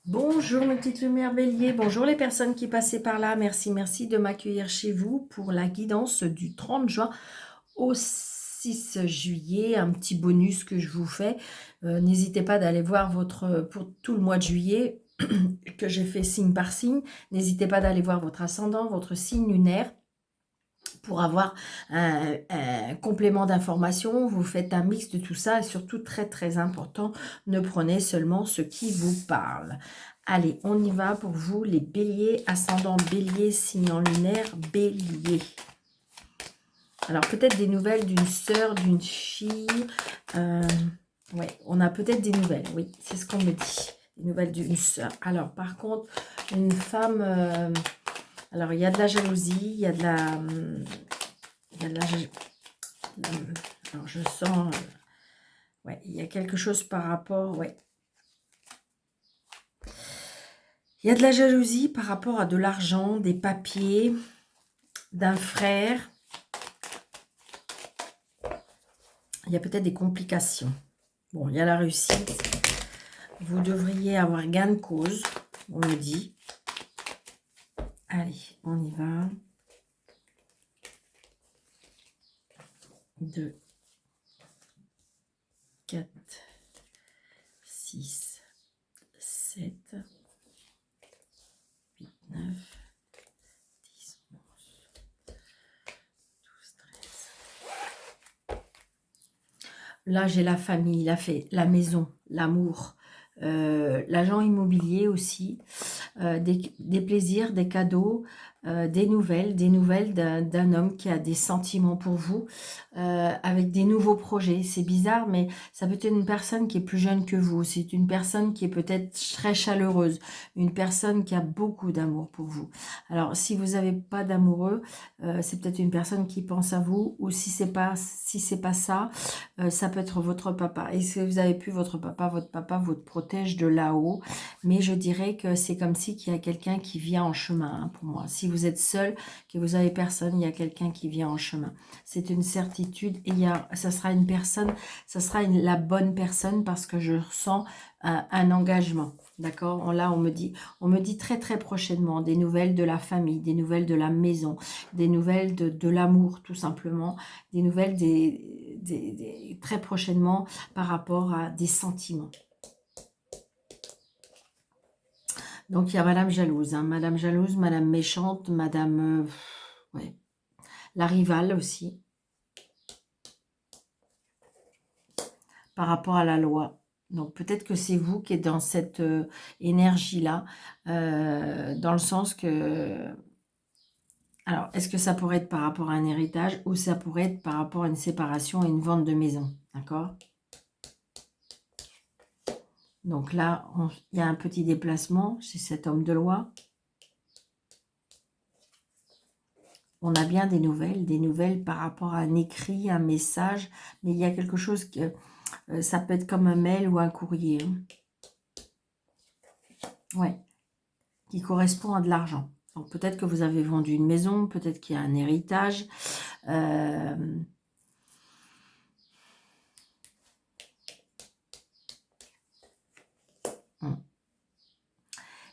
Bonjour mes petites lumières bélier, bonjour les personnes qui passaient par là, merci de m'accueillir chez vous pour la guidance du 30 juin au 6 juillet, un petit bonus que je vous fais. N'hésitez pas d'aller voir pour tout le mois de juillet que j'ai fait signe par signe, n'hésitez pas d'aller voir votre ascendant, votre signe lunaire pour avoir un complément d'information. Vous faites un mix de tout ça et surtout très important, ne prenez seulement ce qui vous parle. Allez, on y va pour vous les béliers, ascendant bélier, signe en lunaire, bélier. Alors peut-être des nouvelles d'une sœur, d'une fille. Ouais, on a peut-être des nouvelles, oui, c'est ce qu'on me dit. Des nouvelles d'une sœur. Alors par contre, une femme... alors il y a de la jalousie, il y a de la... il y a de la... alors je sens... ouais, il y a quelque chose par rapport... ouais. Il y a de la jalousie par rapport à de l'argent, des papiers, d'un frère. Il y a peut-être des complications. Bon, il y a la réussite. Vous devriez avoir gain de cause, on me dit. Allez, on y va. 2, 4, 6, 7, 8, 9, 10, 11, 12, 13. Là, j'ai la famille, la maison, l'amour, l'agent immobilier aussi, des plaisirs, des cadeaux, des nouvelles d'un homme qui a des sentiments pour vous, avec des nouveaux projets. C'est bizarre, mais ça peut être une personne qui est plus jeune que vous. C'est une personne qui est peut-être très chaleureuse, une personne qui a beaucoup d'amour pour vous. Alors, si vous n'avez pas d'amoureux, c'est peut-être une personne qui pense à vous, ou si c'est pas ça, ça peut être votre papa. Et si vous n'avez plus votre papa vous protège de là-haut. Mais je dirais que c'est comme si qu'il y a quelqu'un qui vient en chemin, hein, pour moi. Si vous êtes seul, que vous avez personne, il y a quelqu'un qui vient en chemin. C'est une certitude. Et ça sera une personne, ça sera la bonne personne parce que je ressens un engagement. D'accord? Là, on me dit très prochainement des nouvelles de la famille, des nouvelles de la maison, des nouvelles de l'amour, tout simplement, des nouvelles très prochainement par rapport à des sentiments. Donc, il y a Madame Jalouse, hein, Madame Jalouse, Madame Méchante, Madame... ouais, la rivale aussi, par rapport à la loi. Donc, peut-être que c'est vous qui êtes dans cette énergie-là, dans le sens que... Alors, est-ce que ça pourrait être par rapport à un héritage ou ça pourrait être par rapport à une séparation et une vente de maison, d'accord? Donc là, il y a un petit déplacement chez cet homme de loi. On a bien des nouvelles par rapport à un écrit, un message, mais il y a quelque chose que ça peut être comme un mail ou un courrier. Ouais, qui correspond à de l'argent. Donc peut-être que vous avez vendu une maison, peut-être qu'il y a un héritage.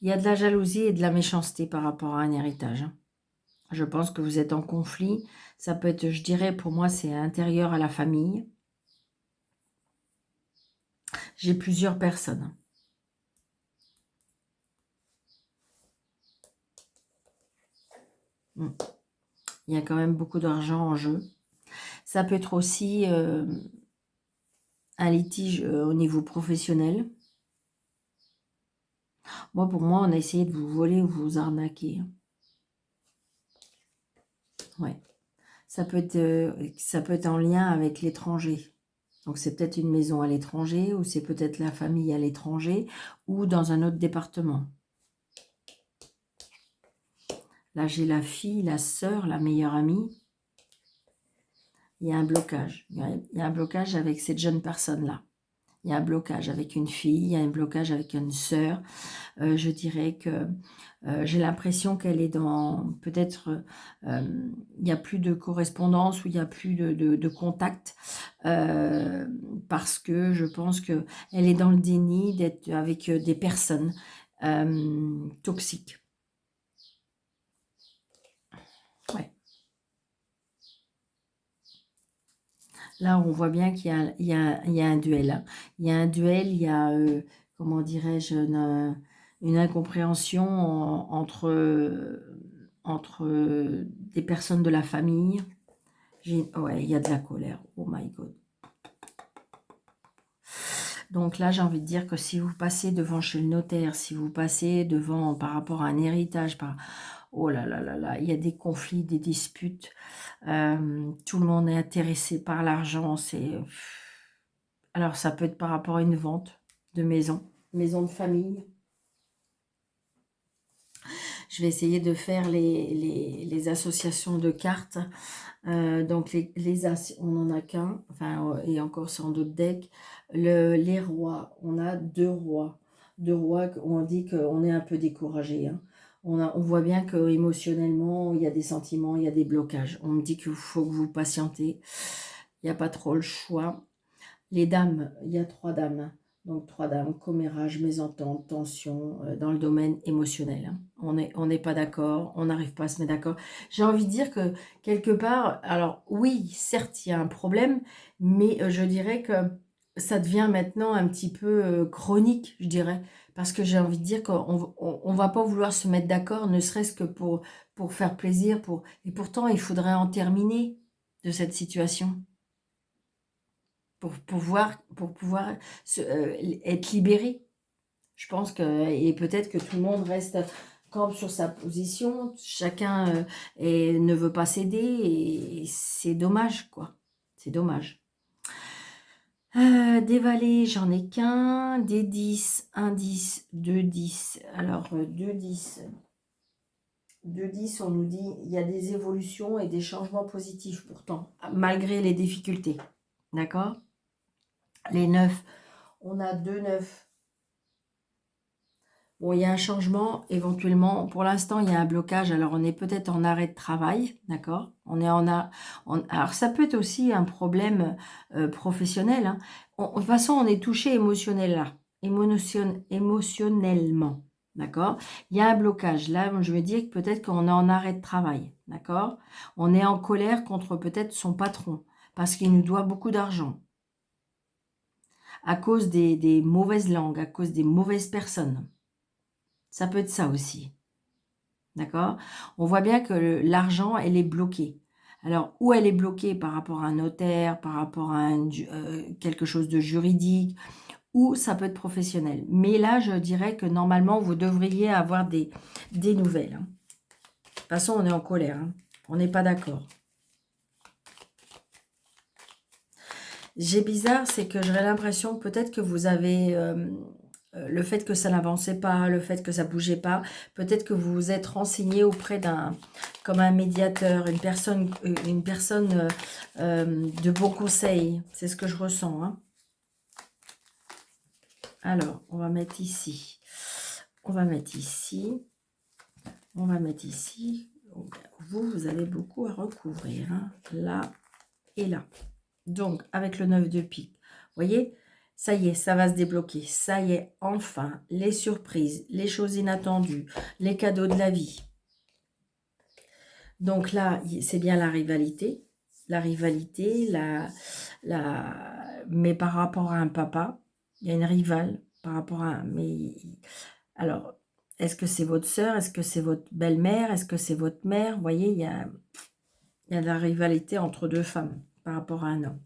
Il y a de la jalousie et de la méchanceté par rapport à un héritage. Je pense que vous êtes en conflit. Ça peut être, je dirais, pour moi, c'est intérieur à la famille. J'ai plusieurs personnes. Il y a quand même beaucoup d'argent en jeu. Ça peut être aussi un litige au niveau professionnel. Moi, pour moi, on a essayé de vous voler ou vous arnaquer. Ouais. Ça peut être en lien avec l'étranger. Donc, c'est peut-être une maison à l'étranger ou c'est peut-être la famille à l'étranger ou dans un autre département. Là, j'ai la fille, la sœur, la meilleure amie. Il y a un blocage. Il y a un blocage avec cette jeune personne-là. Il y a un blocage avec une fille, il y a un blocage avec une sœur. Je dirais que j'ai l'impression qu'elle est dans... Peut-être, il n'y a plus de correspondance ou il n'y a plus de contact. Parce que je pense qu'elle est dans le déni d'être avec des personnes. toxique. Ouais. Là, on voit bien qu'il y a un duel, hein. Il y a un duel, il y a, comment dirais-je, une incompréhension entre des personnes de la famille. Ouais, il y a de la colère. Oh my God. Donc là, j'ai envie de dire que si vous passez devant chez le notaire, si vous passez devant par rapport à un héritage, oh là là là là, il y a des conflits, des disputes. Tout le monde est intéressé par l'argent. Alors, ça peut être par rapport à une vente de maison de famille. Je vais essayer de faire les associations de cartes. Donc, on n'en a qu'un, enfin, et encore sans d'autres decks. Les rois, on a deux rois. Deux rois, on dit qu'on est un peu découragé, hein. On voit bien que émotionnellement, il y a des sentiments, il y a des blocages. On me dit qu'il faut que vous patientez. Il n'y a pas trop le choix. Les dames, il y a trois dames. Donc, trois dames, commérage, mésentente, tension, dans le domaine émotionnel, hein. On n'est pas d'accord, on n'arrive pas à se mettre d'accord. J'ai envie de dire que, quelque part, alors oui, certes, il y a un problème, mais je dirais que ça devient maintenant un petit peu chronique, je dirais. Parce que j'ai envie de dire qu'on va pas vouloir se mettre d'accord, ne serait-ce que pour faire plaisir. Et pourtant, il faudrait en terminer de cette situation pour pouvoir être libéré. Je pense que, et peut-être que tout le monde reste campe sur sa position, chacun ne veut pas céder, et c'est dommage, quoi. C'est dommage. Des valets, j'en ai qu'un. Des 10, un 10, 2 10. Alors, 2 10. 2 10, on nous dit il y a des évolutions et des changements positifs pourtant, malgré les difficultés. D'accord? Les 9, on a 2 9. Bon, il y a un changement, éventuellement. Pour l'instant, il y a un blocage. Alors, on est peut-être en arrêt de travail, d'accord? Alors, ça peut être aussi un problème professionnel, hein. De toute façon, on est touché émotionnellement, d'accord? Il y a un blocage. Là, je veux dire que peut-être qu'on est en arrêt de travail, d'accord? On est en colère contre peut-être son patron parce qu'il nous doit beaucoup d'argent à cause des mauvaises langues, à cause des mauvaises personnes. Ça peut être ça aussi. D'accord? On voit bien que l'argent, elle est bloquée. Alors, où elle est bloquée par rapport à un notaire, par rapport à quelque chose de juridique, ou ça peut être professionnel. Mais là, je dirais que normalement, vous devriez avoir des nouvelles, hein. De toute façon, on est en colère, hein. On n'est pas d'accord. J'ai bizarre, c'est que j'aurais l'impression peut-être que vous avez le fait que ça n'avançait pas, le fait que ça bougeait pas, peut-être que vous vous êtes renseigné auprès comme un médiateur, une personne de bon conseil. C'est ce que je ressens, hein. Alors, on va mettre ici. On va mettre ici. On va mettre ici. Vous avez beaucoup à recouvrir, hein, là et là. Donc, avec le 9 de pique, vous voyez, ça y est, ça va se débloquer. Ça y est, enfin, les surprises, les choses inattendues, les cadeaux de la vie. Donc là, c'est bien la rivalité. La rivalité, mais par rapport à un papa, il y a une rivale par rapport à... alors, est-ce que c'est votre sœur? Est-ce que c'est votre belle-mère? Est-ce que c'est votre mère? Vous voyez, il y a de la rivalité entre deux femmes par rapport à un homme.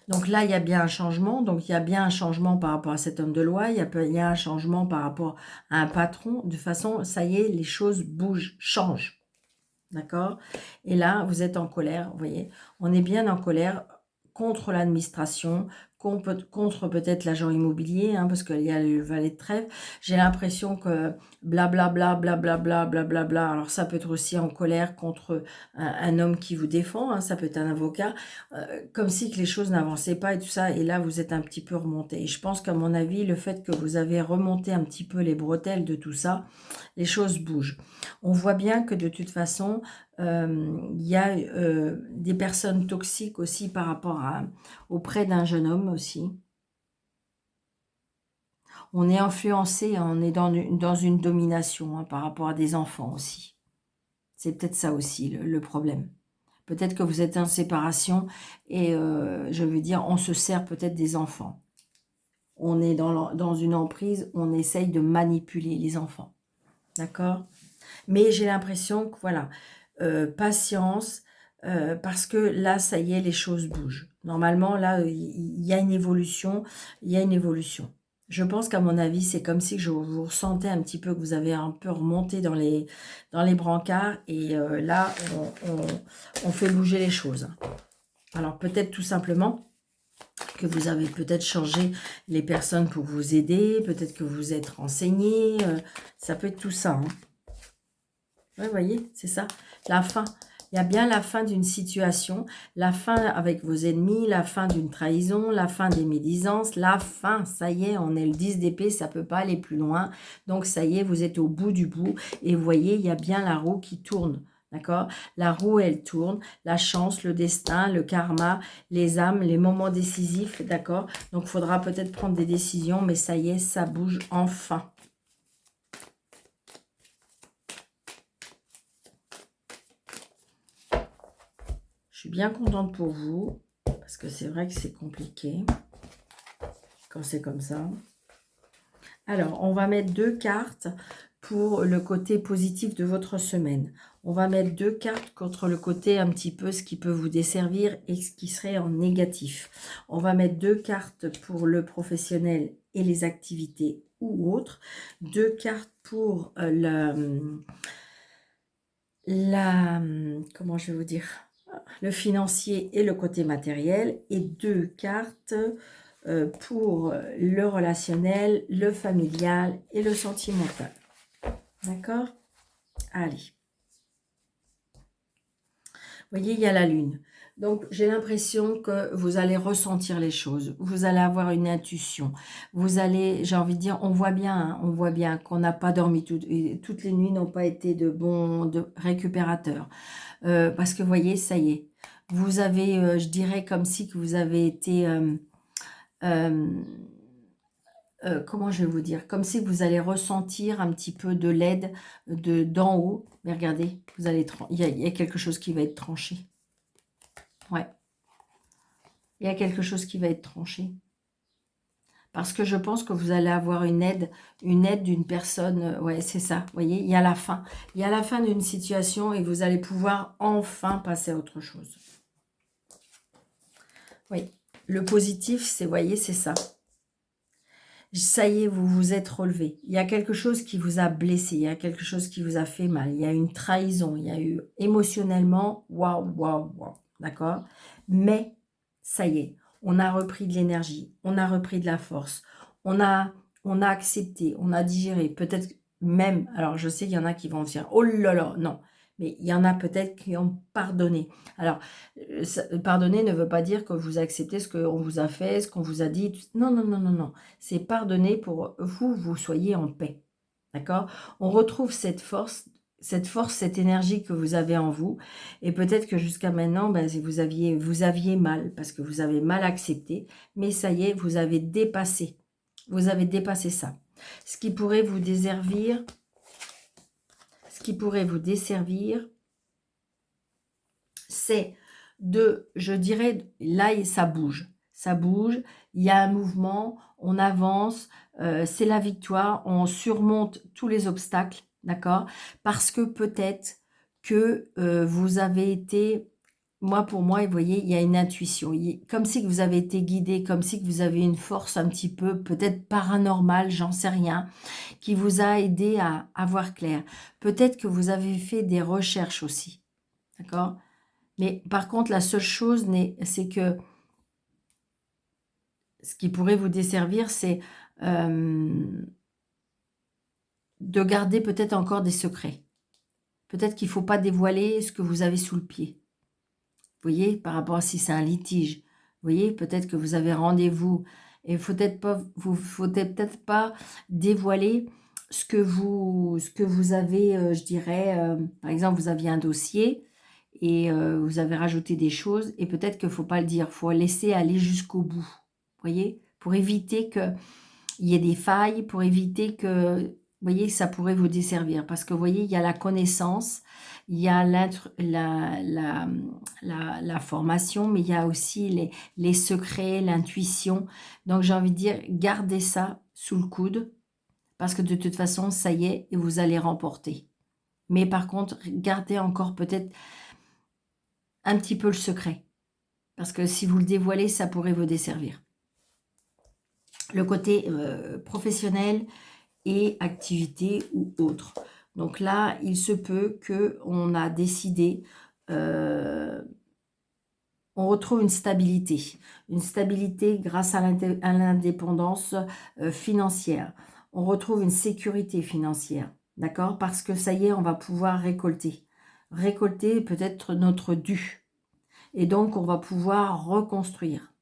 Donc là, il y a bien un changement. Donc, il y a bien un changement par rapport à cet homme de loi. Il y a un changement par rapport à un patron. De façon, ça y est, les choses bougent, changent. D'accord? Et là, vous êtes en colère, vous voyez. On est bien en colère contre l'administration, contre peut-être l'agent immobilier, hein, parce qu'il y a le valet de trèfle. J'ai l'impression que blablabla, blablabla, blablabla. Alors ça peut être aussi en colère contre un homme qui vous défend, hein, ça peut être un avocat, comme si que les choses n'avançaient pas et tout ça. Et là, vous êtes un petit peu remonté. Et je pense qu'à mon avis, le fait que vous avez remonté un petit peu les bretelles de tout ça, les choses bougent. On voit bien que de toute façon, il y a des personnes toxiques aussi auprès d'un jeune homme aussi. On est influencé, on est dans une domination hein, par rapport à des enfants aussi. C'est peut-être ça aussi le problème. Peut-être que vous êtes en séparation et je veux dire, on se sert peut-être des enfants. On est dans une emprise, on essaye de manipuler les enfants. D'accord? Mais j'ai l'impression que voilà, patience, parce que là, ça y est, les choses bougent. Normalement, là, il y a une évolution, il y a une évolution. Je pense qu'à mon avis, c'est comme si vous ressentez un petit peu que vous avez un peu remonté dans les brancards et là, on fait bouger les choses. Alors peut-être tout simplement que vous avez peut-être changé les personnes pour vous aider, peut-être que vous êtes renseigné, ça peut être tout ça. Hein. Ouais, vous voyez, c'est ça, la fin. Il y a bien la fin d'une situation, la fin avec vos ennemis, la fin d'une trahison, la fin des médisances, la fin, ça y est, on est le 10 d'épée, ça ne peut pas aller plus loin. Donc ça y est, vous êtes au bout du bout et vous voyez, il y a bien la roue qui tourne. D'accord? La roue, elle tourne, la chance, le destin, le karma, les âmes, les moments décisifs, d'accord? Donc, il faudra peut-être prendre des décisions, mais ça y est, ça bouge enfin. Je suis bien contente pour vous, parce que c'est vrai que c'est compliqué quand c'est comme ça. Alors, on va mettre 2 cartes pour le côté positif de votre semaine. On va mettre 2 cartes contre le côté un petit peu ce qui peut vous desservir et ce qui serait en négatif. On va mettre 2 cartes pour le professionnel et les activités ou autres. 2 cartes pour comment je vais vous dire, le financier et le côté matériel, et 2 cartes pour le relationnel, le familial et le sentimental. D'accord? Allez. Vous voyez, il y a la lune. Donc, j'ai l'impression que vous allez ressentir les choses. Vous allez avoir une intuition. Vous allez, j'ai envie de dire, on voit bien qu'on n'a pas dormi toutes les nuits n'ont pas été de bons récupérateurs. Parce que, vous voyez, ça y est. Vous avez, je dirais, comme si que vous avez été... comment je vais vous dire, comme si vous allez ressentir un petit peu de l'aide d'en haut. Mais regardez, vous allez il y a quelque chose qui va être tranché. Ouais. Il y a quelque chose qui va être tranché. Parce que je pense que vous allez avoir une aide d'une personne. Ouais, c'est ça. Vous voyez, il y a la fin. Il y a la fin d'une situation et vous allez pouvoir enfin passer à autre chose. Oui. Le positif, c'est, vous voyez, c'est ça. Ça y est, vous vous êtes relevé. Il y a quelque chose qui vous a blessé, il y a quelque chose qui vous a fait mal, il y a une trahison, il y a eu émotionnellement, waouh, waouh, waouh, d'accord? Mais ça y est, on a repris de l'énergie, on a repris de la force, on a accepté, on a digéré, peut-être même, alors je sais qu'il y en a qui vont dire, oh là là, non, mais il y en a peut-être qui ont pardonné. Alors, pardonner ne veut pas dire que vous acceptez ce qu'on vous a fait, ce qu'on vous a dit. Non, non, non, non, non. C'est pardonner pour vous soyez en paix. D'accord? On retrouve cette force, cette énergie que vous avez en vous. Et peut-être que jusqu'à maintenant, ben, vous aviez mal, parce que vous avez mal accepté. Mais ça y est, vous avez dépassé. Vous avez dépassé ça. Ce qui pourrait vous desservir, c'est je dirais, là, ça bouge. Ça bouge, il y a un mouvement, on avance, c'est la victoire, on surmonte tous les obstacles, d'accord? Parce que peut-être que vous avez été, pour moi, vous voyez, il y a une intuition. Comme si que vous avez été guidé, comme si que vous avez une force un petit peu, peut-être paranormale, j'en sais rien, qui vous a aidé à voir clair. Peut-être que vous avez fait des recherches aussi, d'accord? Mais par contre, la seule chose, c'est que ce qui pourrait vous desservir, c'est de garder peut-être encore des secrets. Peut-être qu'il ne faut pas dévoiler ce que vous avez sous le pied. Vous voyez, par rapport à si c'est un litige. Vous voyez, peut-être que vous avez rendez-vous et il ne faut peut-être pas dévoiler ce que vous avez, je dirais, par exemple, vous aviez un dossier et vous avez rajouté des choses et peut-être qu'il ne faut pas le dire, il faut laisser aller jusqu'au bout. Vous voyez, pour éviter que il y ait des failles pour éviter que, vous voyez, ça pourrait vous desservir. Parce que, vous voyez, il y a la connaissance, il y a la formation, mais il y a aussi les secrets, l'intuition. Donc, j'ai envie de dire, gardez ça sous le coude, parce que de toute façon, ça y est, et vous allez remporter. Mais par contre, gardez encore peut-être un petit peu le secret. Parce que si vous le dévoilez, ça pourrait vous desservir. Le côté professionnel et activité ou autre. Donc là, il se peut qu'on a décidé, on retrouve une stabilité grâce à l'indépendance financière. On retrouve une sécurité financière, d'accord? Parce que ça y est, on va pouvoir récolter peut-être notre dû. Et donc, on va pouvoir reconstruire.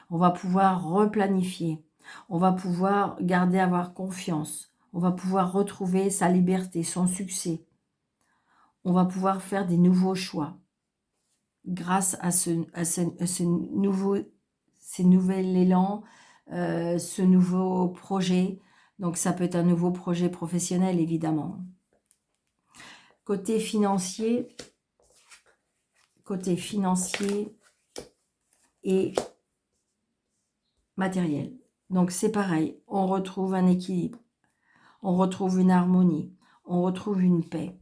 On va pouvoir replanifier. On va pouvoir avoir confiance. On va pouvoir retrouver sa liberté, son succès. On va pouvoir faire des nouveaux choix grâce à ce nouvel élan, ce nouveau projet. Donc, ça peut être un nouveau projet professionnel, évidemment. Côté financier et matériel. Donc, c'est pareil. On retrouve un équilibre. On retrouve une harmonie. On retrouve une paix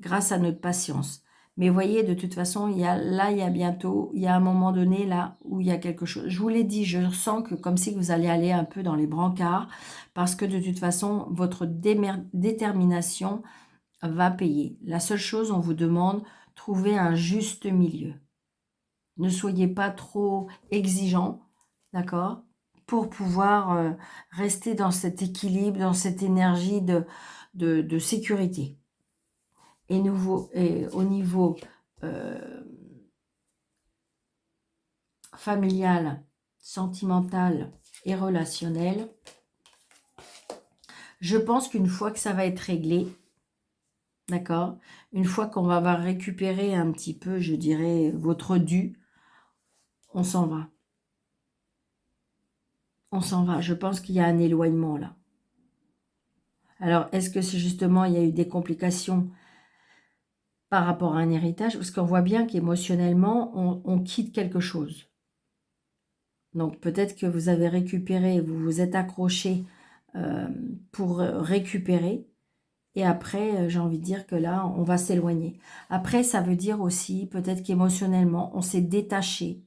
grâce à notre patience. Mais voyez, de toute façon, il y a un moment donné, là, où il y a quelque chose. Je vous l'ai dit, je sens que comme si vous allez aller un peu dans les brancards, parce que de toute façon, votre détermination va payer. La seule chose, on vous demande, trouver un juste milieu. Ne soyez pas trop exigeant, d'accord, pour pouvoir rester dans cet équilibre, dans cette énergie de sécurité. Et au niveau familial, sentimental et relationnel, je pense qu'une fois que ça va être réglé, d'accord, une fois qu'on va avoir récupéré un petit peu, je dirais, votre dû, on s'en va. On s'en va. Je pense qu'il y a un éloignement là. Alors, est-ce que c'est justement, il y a eu des complications par rapport à un héritage? Parce qu'on voit bien qu'émotionnellement, on quitte quelque chose. Donc, peut-être que vous avez récupéré, vous vous êtes accroché pour récupérer. Et après, j'ai envie de dire que là, on va s'éloigner. Après, ça veut dire aussi, peut-être qu'émotionnellement, on s'est détaché.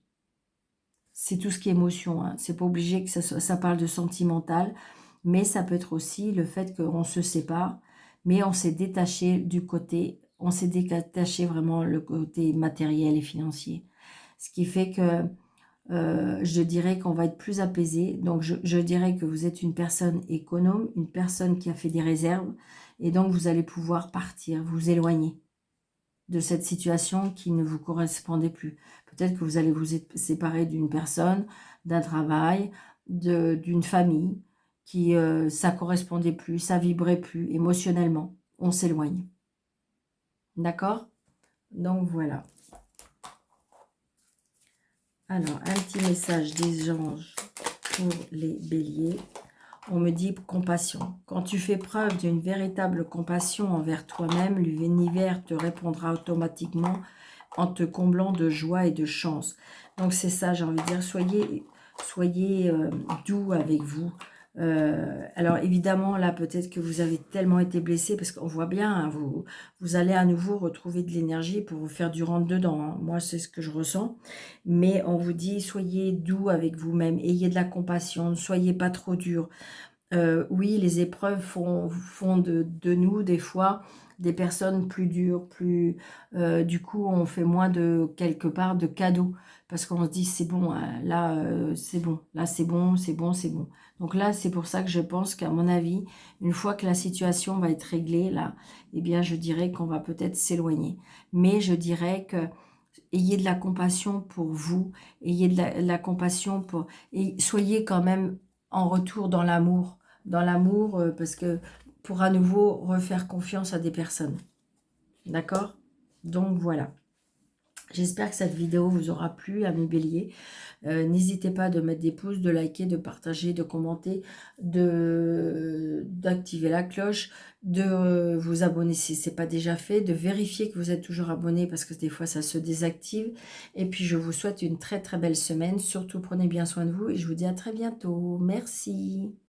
C'est tout ce qui est émotion. Hein. C'est pas obligé que ça parle de sentimental. Mais ça peut être aussi le fait qu'on se sépare. Mais on s'est détaché on s'est détaché vraiment le côté matériel et financier. Ce qui fait que je dirais qu'on va être plus apaisé. Donc, je dirais que vous êtes une personne économe, une personne qui a fait des réserves. Et donc, vous allez pouvoir partir, vous éloigner de cette situation qui ne vous correspondait plus. Peut-être que vous allez vous séparer d'une personne, d'un travail, d'une famille, qui ça correspondait plus, ça vibrait plus émotionnellement. On s'éloigne. D'accord? Donc, voilà. Alors, un petit message des anges pour les béliers. On me dit compassion. Quand tu fais preuve d'une véritable compassion envers toi-même, l'univers te répondra automatiquement en te comblant de joie et de chance. Donc c'est ça, j'ai envie de dire, soyez doux avec vous. Alors évidemment, là, peut-être que vous avez tellement été blessé, parce qu'on voit bien, hein, vous allez à nouveau retrouver de l'énergie pour vous faire du rentre-dedans. Hein. Moi, c'est ce que je ressens. Mais on vous dit, soyez doux avec vous-même, ayez de la compassion, ne soyez pas trop dur. Oui, les épreuves font de nous, des fois, des personnes plus dures, du coup, on fait moins quelque part, de cadeaux. Parce qu'on se dit, c'est bon, là, c'est bon. Là, c'est bon, c'est bon, c'est bon. Donc là, c'est pour ça que je pense qu'à mon avis, une fois que la situation va être réglée, là, eh bien, je dirais qu'on va peut-être s'éloigner. Mais je dirais que ayez de la compassion pour vous, ayez de la compassion et soyez quand même en retour dans l'amour. Dans l'amour, parce que pour à nouveau refaire confiance à des personnes. D'accord? Donc voilà. J'espère que cette vidéo vous aura plu, amis bélier. N'hésitez pas de mettre des pouces, de liker, de partager, de commenter, d'activer la cloche, de vous abonner si ce n'est pas déjà fait, de vérifier que vous êtes toujours abonné parce que des fois ça se désactive. Et puis je vous souhaite une très très belle semaine. Surtout prenez bien soin de vous et je vous dis à très bientôt. Merci.